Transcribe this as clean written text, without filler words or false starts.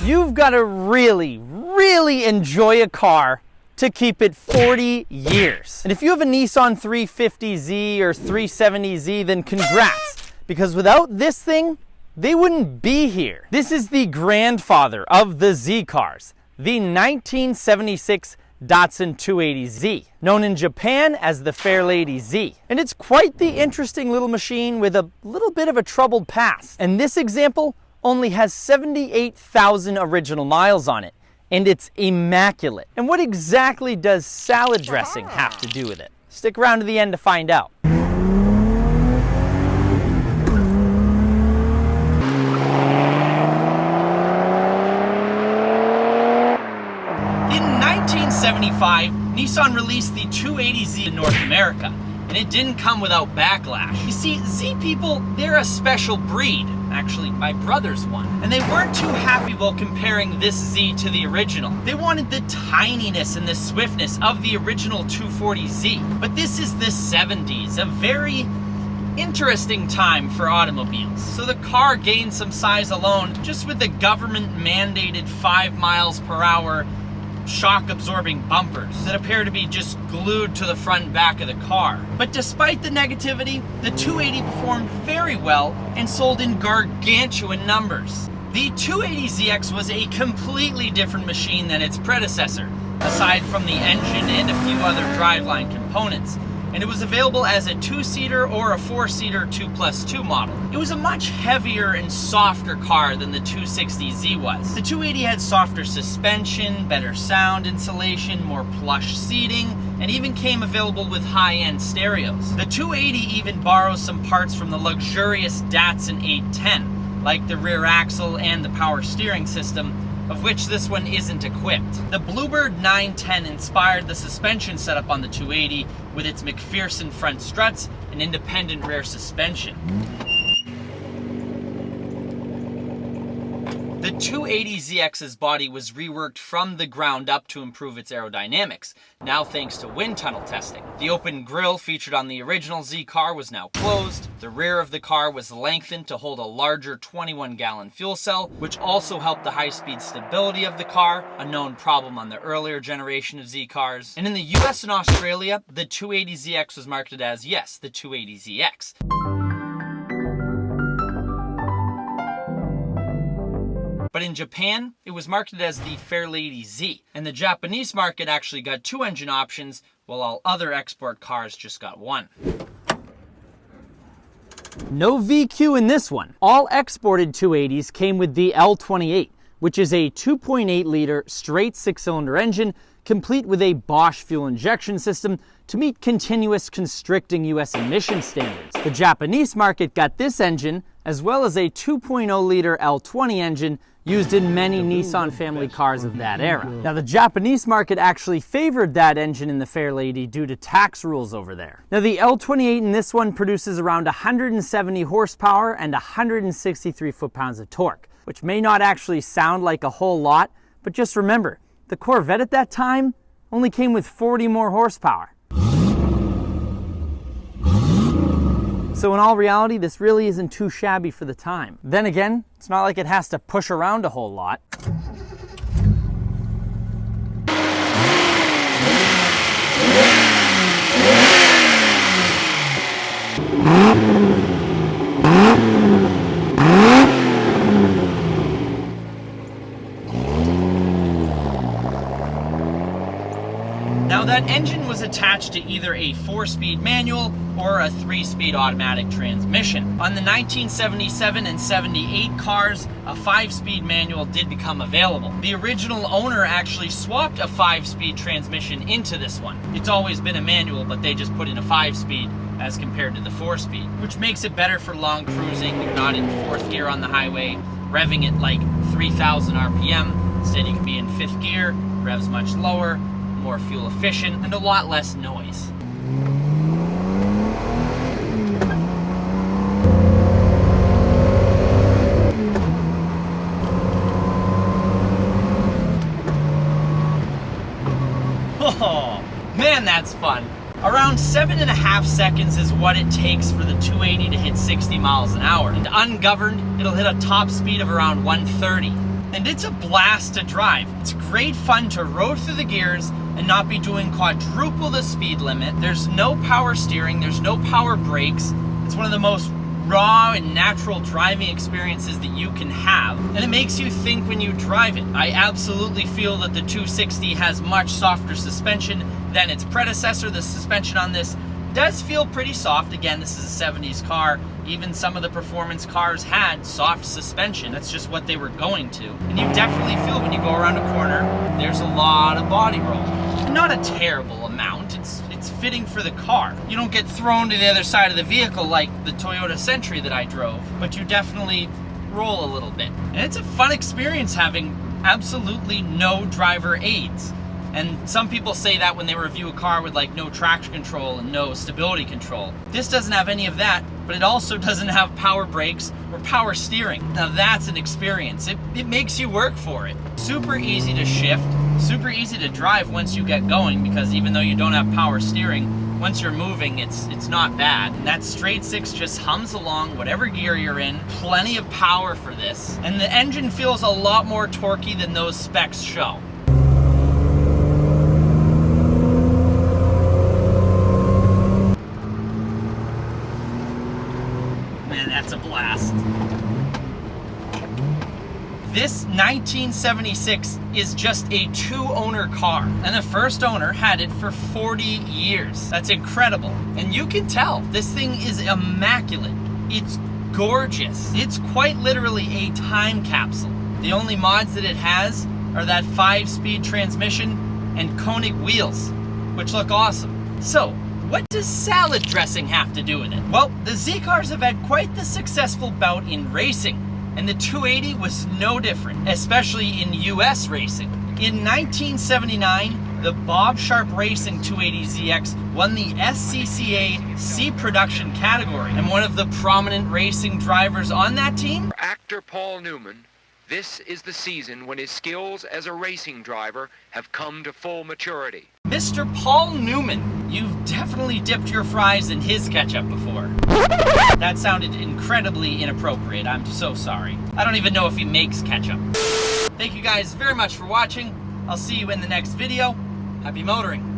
You've got to really, really enjoy a car to keep it 40 years. And if you have a Nissan 350Z or 370Z, then congrats, because without this thing, they wouldn't be here. This is the grandfather of the Z cars, the 1976 Datsun 280Z, known in Japan as the Fair Lady Z. And it's quite the interesting little machine with a little bit of a troubled past. And this example only has 78,000 original miles on it, and it's immaculate. And what exactly does salad dressing have to do with it? Stick around to the end to find out. In 1975, Nissan released the 280Z in North America, and it didn't come without backlash. You see, Z people, they're a special breed. Actually, my brother's one. And they weren't too happy while comparing this Z to the original. They wanted the tininess and the swiftness of the original 240Z. But this is the 70s, a very interesting time for automobiles. So the car gained some size alone just with the government mandated 5 miles per hour shock-absorbing bumpers that appear to be just glued to the front and back of the car. But despite the negativity, the 280 performed very well and sold in gargantuan numbers. The 280ZX was a completely different machine than its predecessor, aside from the engine and a few other driveline components. And it was available as a 2-seater or a 4-seater 2+2 model. It was a much heavier and softer car than the 260Z was. The 280 had softer suspension, better sound insulation, more plush seating, and even came available with high-end stereos. The 280 even borrows some parts from the luxurious Datsun 810, like the rear axle and the power steering system, of which this one isn't equipped. The Bluebird 910 inspired the suspension setup on the 280 with its McPherson front struts and independent rear suspension. The 280ZX's body was reworked from the ground up to improve its aerodynamics, now thanks to wind tunnel testing. The open grille featured on the original Z car was now closed. The rear of the car was lengthened to hold a larger 21-gallon fuel cell, which also helped the high-speed stability of the car, a known problem on the earlier generation of Z cars. And in the US and Australia, the 280ZX was marketed as, yes, the 280ZX. But in Japan, it was marketed as the Fair Lady Z, and the Japanese market actually got 2 engine options, while all other export cars just got 1. No VQ in this one. All exported 280s came with the L28, which is a 2.8-liter straight 6-cylinder engine, complete with a Bosch fuel injection system to meet continuous constricting US emission standards. The Japanese market got this engine, as well as a 2.0-liter L20 engine, used in many Nissan family cars of that era. Now, the Japanese market actually favored that engine in the Fair Lady due to tax rules over there. Now, the L28 in this one produces around 170 horsepower and 163 foot-pounds of torque, which may not actually sound like a whole lot, but just remember, the Corvette at that time only came with 40 more horsepower. So in all reality, this really isn't too shabby for the time. Then again, it's not like it has to push around a whole lot. Now that engine was attached to either a 4-speed manual or a 3-speed automatic transmission. On the 1977 and 78 cars, a 5-speed manual did become available. The original owner actually swapped a 5-speed transmission into this one. It's always been a manual, but they just put in a 5-speed as compared to the 4-speed, which makes it better for long cruising. You're not in 4th gear on the highway, revving at like 3,000 RPM. Instead, you can be in 5th gear, revs much lower, more fuel efficient, and a lot less noise. Oh, man, that's fun. Around 7.5 seconds is what it takes for the 280 to hit 60 miles an hour. And ungoverned, it'll hit a top speed of around 130. and it's a blast to drive. It's great fun to road through the gears and not be doing quadruple the speed limit. There's no power steering, there's no power brakes. It's one of the most raw and natural driving experiences that you can have, and it makes you think when you drive it. I absolutely feel that the 260 has much softer suspension than its predecessor. The suspension on this does feel pretty soft. Again, this is a 70s car. Even some of the performance cars had soft suspension. That's just what they were going to. And you definitely feel when you go around a corner, there's a lot of body roll. Not a terrible amount. It's fitting for the car. You don't get thrown to the other side of the vehicle like the Toyota Century that I drove, but you definitely roll a little bit. And it's a fun experience having absolutely no driver aids. And some people say that when they review a car with like no traction control and no stability control. This doesn't have any of that, but it also doesn't have power brakes or power steering. Now that's an experience. It makes you work for it. Super easy to shift, super easy to drive once you get going, because even though you don't have power steering, once you're moving, it's not bad. And that straight six just hums along whatever gear you're in. Plenty of power for this. And the engine feels a lot more torquey than those specs show. Man, that's a blast. This 1976 is just a 2-owner car, and the first owner had it for 40 years. That's incredible. And you can tell this thing is immaculate. It's gorgeous. It's quite literally a time capsule. The only mods that it has are that 5-speed transmission and Koenig wheels, which look awesome. So, what does salad dressing have to do with it? Well, the Z cars have had quite the successful bout in racing, and the 280 was no different, especially in US racing. In 1979, the Bob Sharp Racing 280ZX won the SCCA C production category, and one of the prominent racing drivers on that team? For actor Paul Newman, this is the season when his skills as a racing driver have come to full maturity. Mr. Paul Newman, you've definitely dipped your fries in his ketchup before. That sounded incredibly inappropriate. I'm so sorry. I don't even know if he makes ketchup. Thank you guys very much for watching. I'll see you in the next video. Happy motoring.